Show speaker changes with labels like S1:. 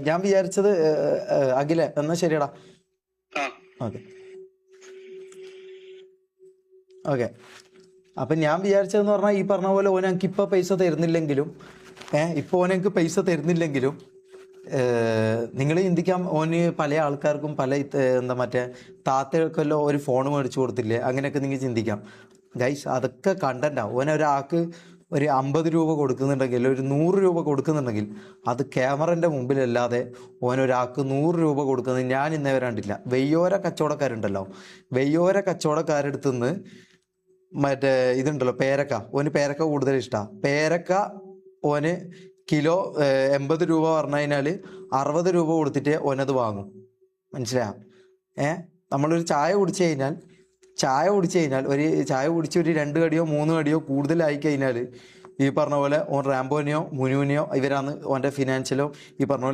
S1: ഞാൻ വിചാരിച്ചത് അഖിലേ എന്നാ ശരിയടാ. Okay okay. അപ്പം ഞാൻ വിചാരിച്ചതെന്ന് പറഞ്ഞാൽ ഈ പറഞ്ഞ പോലെ ഓൻ എനിക്ക് ഇപ്പോൾ പൈസ തരുന്നില്ലെങ്കിലും ഇപ്പോൾ ഓൻ എനിക്ക് പൈസ തരുന്നില്ലെങ്കിലും നിങ്ങൾ ചിന്തിക്കാം, ഓന് പല ആൾക്കാർക്കും പല എന്താ മറ്റേ താത്തകൾക്കെല്ലാം ഒരു ഫോൺ മേടിച്ചു കൊടുത്തില്ലേ, അങ്ങനെയൊക്കെ നിങ്ങൾ ചിന്തിക്കാം. ഗൈസ് അതൊക്കെ കണ്ടന്റാ. ഓൻ ഒരാൾക്ക് ഒരു 50 രൂപ കൊടുക്കുന്നുണ്ടെങ്കിൽ, ഒരു 100 രൂപ കൊടുക്കുന്നുണ്ടെങ്കിൽ അത് ക്യാമറൻ്റെ മുമ്പിലല്ലാതെ ഓനൊരാൾക്ക് 100 രൂപ കൊടുക്കുന്നത് ഞാൻ ഇന്നേ വരെ കണ്ടില്ല. വെയ്യോര കച്ചവടക്കാരുണ്ടല്ലോ, വെയ്യോര കച്ചവടക്കാരെടുത്തു നിന്ന് മറ്റേ ഇതുണ്ടല്ലോ പേരക്ക, ഓന് പേരക്ക കൂടുതൽ ഇഷ്ടമാണ്. പേരക്ക ഓന് കിലോ 80 രൂപ പറഞ്ഞു കഴിഞ്ഞാൽ 60 രൂപ കൊടുത്തിട്ട് ഓനത് വാങ്ങും. മനസ്സിലായോ? നമ്മളൊരു ചായ കുടിച്ചു കഴിഞ്ഞാൽ ഒരു ചായ കുടിച്ച് ഒരു 2 കടിയോ 3 കടിയോ കൂടുതലായി കഴിഞ്ഞാൽ ഈ പറഞ്ഞ പോലെ ഓൻ റാംബോനെയോ മുനുവിനെയോ ഇവരാണ് ഓൻ്റെ ഫിനാൻഷ്യലോ ഈ പറഞ്ഞ പോലെ